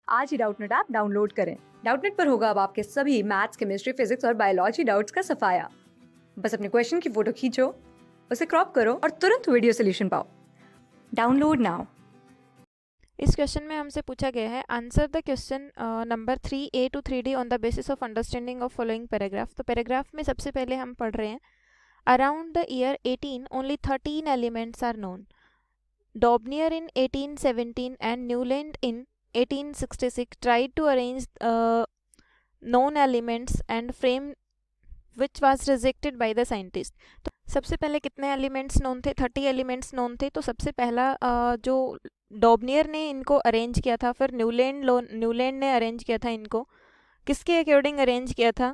आज ही Doubtnut app download करें। Doubtnut पर होगा अब आपके सभी मैथ्स, केमिस्ट्री, फिजिक्स और बायोलॉजी डाउट्स का सफाया। बस अपने क्वेश्चन की फोटो खींचो, उसे क्रॉप करो और तुरंत वीडियो सोल्यूशन पाओ। Download now. इस क्वेश्चन में हमसे पूछा गया है answer the question number 3A to 3D on the basis of understanding of following paragraph. तो पैराग्राफ में सबसे पहले हम पढ़ रहे हैं around the year 18 only 13 elements are known. Dobereiner in 1817 and Newland in 1866 tried to arrange known elements and frame which was rejected by the scientist। तो सबसे पहले कितने एलिमेंट्स नोन थे? 30 एलिमेंट्स नोन थे। तो सबसे पहला जो डॉबनियर ने इनको अरेंज किया था, फिर न्यूलैंड ने अरेंज किया था। इनको किसके अकॉर्डिंग अरेंज किया था?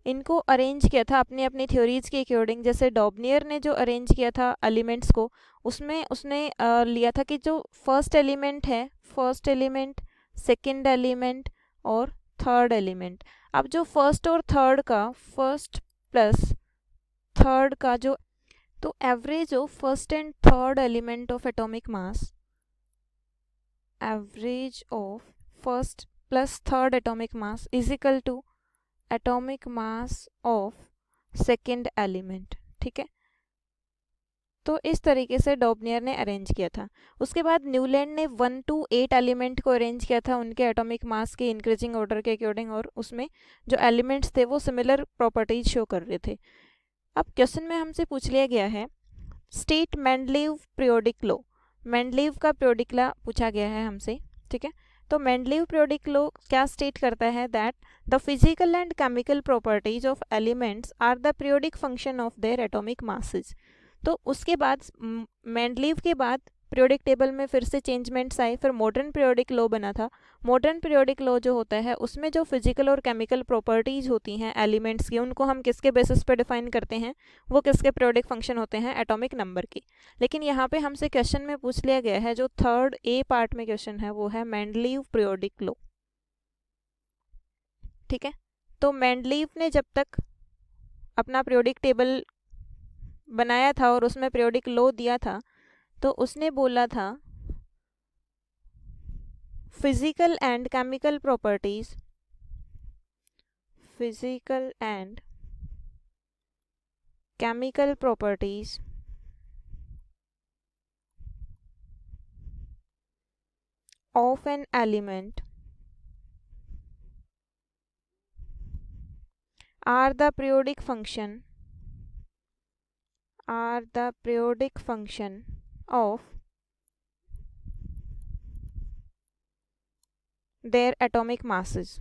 इनको अरेंज किया था अपनी अपनी थ्योरीज के अकॉर्डिंग। जैसे डॉबनियर ने जो अरेंज किया था एलिमेंट्स को, उसमें उसने लिया था कि जो फर्स्ट एलिमेंट है, फर्स्ट एलिमेंट, सेकंड एलिमेंट और थर्ड एलिमेंट। अब जो फर्स्ट और थर्ड का, फर्स्ट प्लस थर्ड का जो, तो average of first and third element of atomic mass, average of first plus third atomic mass is equal to atomic mass of second element. ठीक है, तो इस तरीके से डॉबनियर ने अरेंज किया था। उसके बाद न्यूलैंड ने 1 to 8 एलिमेंट को अरेंज किया था उनके एटॉमिक मास के इंक्रीजिंग ऑर्डर के अकॉर्डिंग, और उसमें जो एलिमेंट्स थे वो सिमिलर प्रॉपर्टीज शो कर रहे थे। अब क्वेश्चन में हमसे पूछ लिया गया है state Mendeleev periodic law. Mendeleev का पीरियोडिक लॉ पूछा गया है हमसे। ठीक है, तो मेंडलीव पीरियोडिक लॉ क्या स्टेट करता है? That the physical and chemical properties of elements are the periodic function of their atomic masses. तो उसके बाद मेंडलीव के बाद पीरियोडिक टेबल में फिर से चेंजमेंट्स आए, फिर मॉडर्न पीरियोडिक लॉ बना था। मॉडर्न पीरियोडिक लॉ जो होता है उसमें जो फिजिकल और केमिकल प्रॉपर्टीज होती हैं एलिमेंट्स की, उनको हम किसके बेसिस पे डिफाइन करते हैं? वो किसके पीरियोडिक फंक्शन होते हैं? एटॉमिक नंबर के। लेकिन यहाँ पे हमसे क्वेश्चन में पूछ लिया गया है, जो थर्ड ए पार्ट में क्वेश्चन है वो है मेंडलीव पीरियोडिक लॉ। ठीक है, तो मेंडलीव ने जब तक अपना पीरियोडिक टेबल बनाया था और उसमें पीरियोडिक लॉ दिया था, तो उसने बोला था physical and chemical properties, physical and chemical properties of an element are the periodic function of their atomic masses,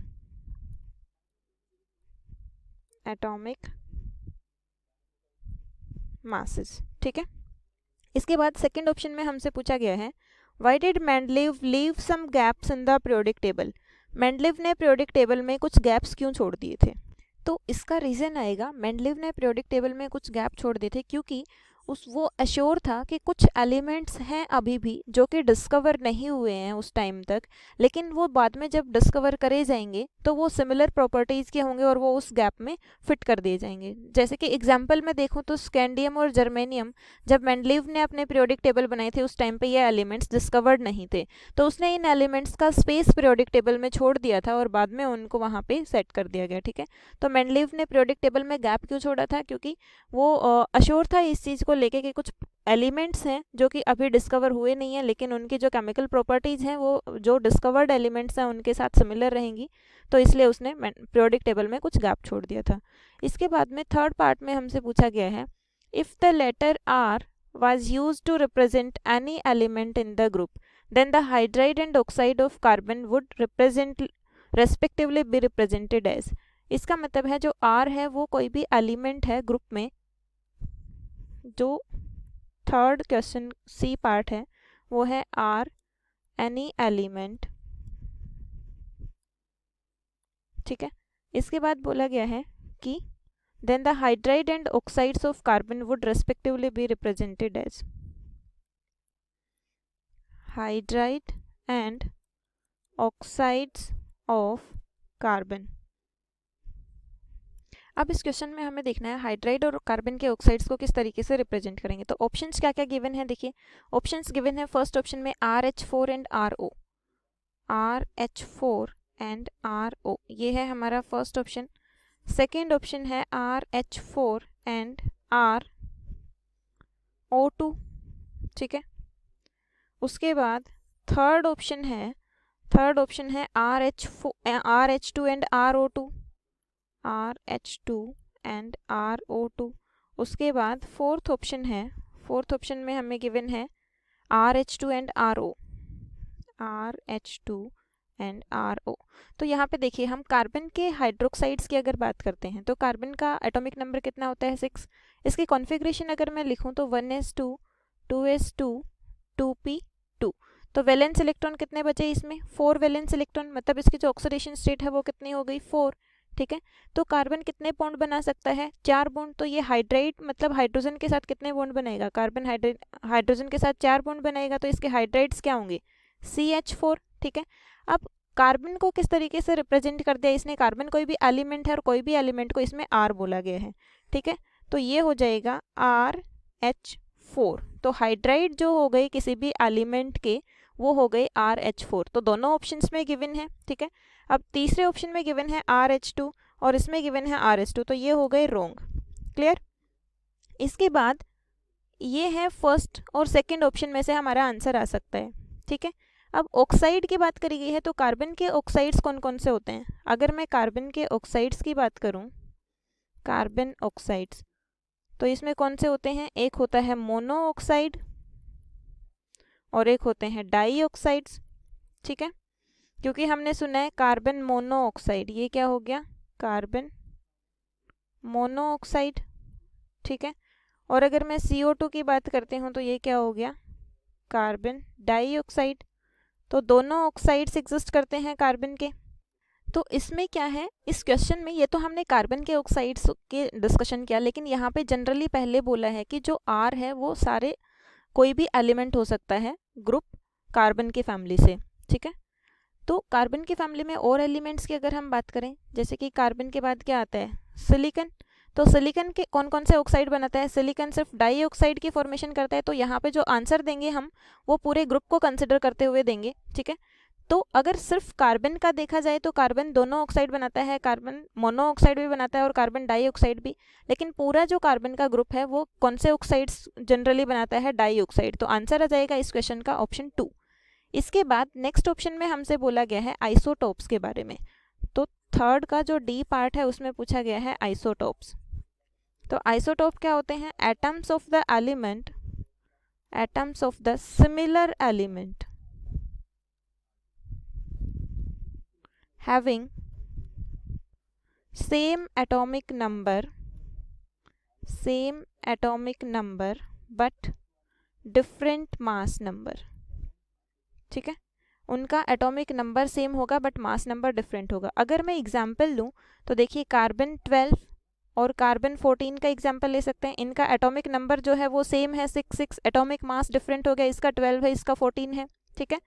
atomic masses। ठीक है, इसके बाद सेकंड ऑप्शन में हमसे पूछा गया है why did Mendeleev leave some gaps in the periodic table. Mendeleev ने पीरियोडिक टेबल में कुछ गैप्स क्यों छोड़ दिए थे? तो इसका रीज़न आएगा, मेंडलीव ने पीरियोडिक टेबल में कुछ गैप छोड़ दिए थे क्योंकि वो अश्योर था कि कुछ एलिमेंट्स हैं अभी भी जो कि डिस्कवर नहीं हुए हैं उस टाइम तक, लेकिन वो बाद में जब डिस्कवर करे जाएंगे तो वो सिमिलर प्रॉपर्टीज़ के होंगे और वो उस गैप में फिट कर दिए जाएंगे। जैसे कि एग्जांपल में देखूं तो स्कैंडियम और जर्मेनियम, जब मेंडलीव ने अपने पीरियोडिक टेबल बनाए थे उस टाइम पे ये एलिमेंट्स डिस्कवर्ड नहीं थे, तो उसने इन एलिमेंट्स का स्पेस पीरियोडिक टेबल में छोड़ दिया था और बाद में उनको वहाँ पे सेट कर दिया गया। ठीक है, तो मेंडलीव ने पीरियोडिक टेबल में गैप क्यों छोड़ा था? क्योंकि वो अश्योर था इस चीज़ को लेके कि कुछ एलिमेंट्स हैं जो कि अभी डिस्कवर हुए नहीं हैं, लेकिन उनकी जो केमिकल प्रॉपर्टीज़ हैं वो जो डिस्कवर्ड एलिमेंट्स हैं उनके साथ सिमिलर रहेंगी, तो इसलिए उसने पीरियोडिक टेबल में कुछ गैप छोड़ दिया था। इसके बाद में थर्ड पार्ट में हमसे पूछा गया है if the letter R was used to represent any element in the group, then the hydride and oxide of carbon would respectively be represented as। इसका मतलब है जो R है वो कोई भी एलिमेंट है ग्रुप में, जो थर्ड क्वेश्चन सी पार्ट है वो है आर एनी एलिमेंट। ठीक है, इसके बाद बोला गया है कि then the hydride and oxides of carbon would respectively be represented as hydride and oxides of carbon। अब इस क्वेश्चन में हमें देखना है हाइड्राइड और कार्बन के ऑक्साइड्स को किस तरीके से रिप्रेजेंट करेंगे। तो ऑप्शंस क्या क्या गिवन है देखिए। ऑप्शंस गिवन है फर्स्ट ऑप्शन में RH4 and RO। RH4 and RO, ये है हमारा फर्स्ट ऑप्शन। सेकेंड ऑप्शन है RH4 एंड RO2, ठीक है। उसके बाद थर्ड ऑप्शन है RH2 and RO2, RH2 and RO2। उसके बाद फोर्थ ऑप्शन में हमें गिवन है RH2 and RO, RH2 and RO। तो यहाँ पे देखिए, हम कार्बन के हाइड्रोक्साइड्स की अगर बात करते हैं तो कार्बन का एटॉमिक नंबर कितना होता है 6। इसकी कॉन्फ़िगरेशन अगर मैं लिखूँ तो 1s2 2s2 2p2। तो वैलेंस इलेक्ट्रॉन कितने बचे इसमें, 4 वैलेंस इलेक्ट्रॉन, मतलब इसकी जो ऑक्सीडेशन स्टेट है वो कितनी हो गई 4, ठीक है। तो कार्बन कितने बॉन्ड बना सकता है, 4 बॉन्ड। तो ये हाइड्राइड मतलब हाइड्रोजन के साथ कितने बॉन्ड बनाएगा, कार्बन हाइड्रोजन के साथ 4 बॉन्ड बनाएगा, तो इसके हाइड्राइड्स क्या होंगे CH4, ठीक है। अब कार्बन को किस तरीके से रिप्रेजेंट कर दिया इसने, कार्बन कोई भी एलिमेंट है और कोई भी एलिमेंट को इसमें R बोला गया है, ठीक है। तो ये हो जाएगा RH4। तो हाइड्राइड जो हो गई किसी भी एलिमेंट के वो हो गए RH4। तो दोनों ऑप्शंस में गिवन है, ठीक है। अब तीसरे ऑप्शन में गिवन है RH2 और इसमें गिवन है RH2, तो ये हो गए रॉन्ग। क्लियर। इसके बाद ये है फर्स्ट और सेकंड ऑप्शन में से हमारा आंसर आ सकता है, ठीक है। अब ऑक्साइड की बात करी गई है तो कार्बन के ऑक्साइड्स कौन कौन से होते हैं। अगर मैं कार्बन के ऑक्साइड्स की बात करूं, कार्बन ऑक्साइड्स, तो इसमें कौन से होते हैं, एक होता है मोनो ऑक्साइड और एक होते हैं डाई ऑक्साइड्स, ठीक है। क्योंकि हमने सुना है कार्बन मोनो ऑक्साइड, ये क्या हो गया कार्बन मोनो ऑक्साइड, ठीक है। और अगर मैं CO2 की बात करती हूँ तो ये क्या हो गया कार्बन डाई ऑक्साइड। तो दोनों ऑक्साइड्स एग्जिस्ट करते हैं कार्बन के। तो इसमें क्या है, इस क्वेश्चन में ये तो हमने कार्बन के ऑक्साइड्स के डिस्कशन किया, लेकिन यहाँ पे जनरली पहले बोला है कि जो R है वो सारे कोई भी एलिमेंट हो सकता है ग्रुप कार्बन की फैमिली से, ठीक है। तो कार्बन की फैमिली में और एलिमेंट्स की अगर हम बात करें, जैसे कि कार्बन के बाद क्या आता है सिलिकन। तो सिलिकन के कौन कौन से ऑक्साइड बनाता है, सिलिकन सिर्फ डाई ऑक्साइड की फॉर्मेशन करता है। तो यहाँ पे जो आंसर देंगे हम वो पूरे ग्रुप को कंसिडर करते हुए देंगे, ठीक है। तो अगर सिर्फ कार्बन का देखा जाए तो कार्बन दोनों ऑक्साइड बनाता है, कार्बन मोनो ऑक्साइड भी बनाता है और कार्बन डाई ऑक्साइड भी। लेकिन पूरा जो कार्बन का ग्रुप है वो कौन से ऑक्साइड्स जनरली बनाता है, डाई ऑक्साइड। तो आंसर आ जाएगा इस क्वेश्चन का ऑप्शन 2। इसके बाद नेक्स्ट ऑप्शन में हमसे बोला गया है आइसोटोप्स के बारे में। तो थर्ड का जो डी पार्ट है उसमें पूछा गया है आइसोटोप्स। तो आइसोटोप क्या होते हैं, atoms of the element, atoms of the similar element having same atomic number but different mass number, ठीक है। उनका एटॉमिक नंबर सेम होगा बट मास नंबर डिफरेंट होगा। अगर मैं एग्जांपल लूँ तो देखिए कार्बन 12 और कार्बन 14 का एग्जांपल ले सकते हैं। इनका एटॉमिक नंबर जो है वो सेम है 6, एटॉमिक मास डिफरेंट हो गया, इसका 12 है इसका 14 है, ठीक है।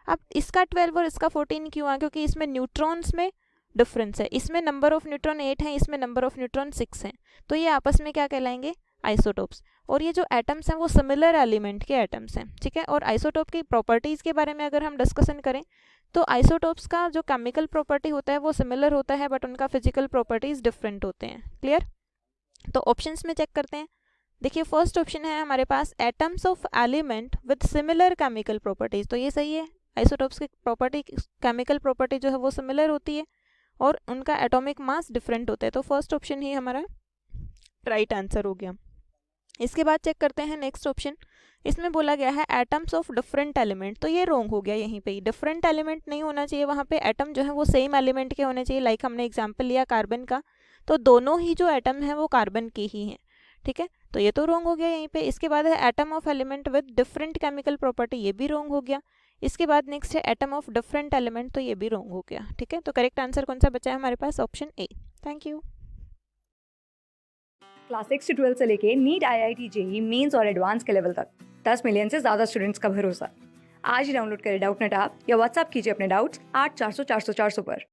अब इसका 12 और इसका 14 क्यों आ, क्योंकि इसमें न्यूट्रॉन्स में डिफरेंस है, इसमें नंबर ऑफ न्यूट्रॉन 8 है, इसमें नंबर ऑफ न्यूट्रॉन 6 हैं। तो ये आपस में क्या कहलाएंगे आइसोटोप्स। और ये जो एटम्स हैं वो सिमिलर एलिमेंट के एटम्स हैं, ठीक है। और आइसोटोप की प्रॉपर्टीज़ के बारे में अगर हम डिस्कशन करें तो आइसोटोप्स का जो केमिकल प्रॉपर्टी होता है वो सिमिलर होता है बट उनका फिजिकल प्रॉपर्टीज़ डिफरेंट होते हैं। क्लियर। तो ऑप्शंस में चेक करते हैं। देखिए फर्स्ट ऑप्शन है हमारे पास atoms of element with similar chemical properties, तो ये सही है। आइसोटोप्स की प्रॉपर्टी, केमिकल प्रॉपर्टी जो है वो सिमिलर होती है और उनका एटॉमिक मास डिफरेंट होता है। तो फर्स्ट ऑप्शन ही हमारा राइट आंसर हो गया। इसके बाद चेक करते हैं नेक्स्ट ऑप्शन। इसमें बोला गया है एटम्स ऑफ डिफरेंट एलिमेंट, तो ये रॉन्ग हो गया। यहीं पे ही डिफरेंट एलिमेंट नहीं होना चाहिए, वहाँ पे एटम जो है वो सेम एलिमेंट के होने चाहिए। लाइक हमने एग्जाम्पल लिया कार्बन का, तो दोनों ही जो एटम हैं वो कार्बन के ही हैं, ठीक है। तो ये तो रॉन्ग हो गया यहीं पे। इसके बाद है atom of element with different chemical property, ये भी रॉन्ग हो गया। इसके बाद नेक्स्ट है एटम ऑफ डिफरेंट एलिमेंट, तो ये भी रॉन्ग हो गया, ठीक है। तो करेक्ट आंसर कौन सा बचा है हमारे पास, option A. Thank you. Class 6 से 12 से लेके नीट, IIT, JEE मेंस और एडवांस के लेवल तक 10 मिलियन से ज़्यादा स्टूडेंट्स का भरोसा। आज ही डाउनलोड करें डाउटनेट ऐप या व्हाट्सएप कीजिए अपने डाउट्स 8400 400 400 पर।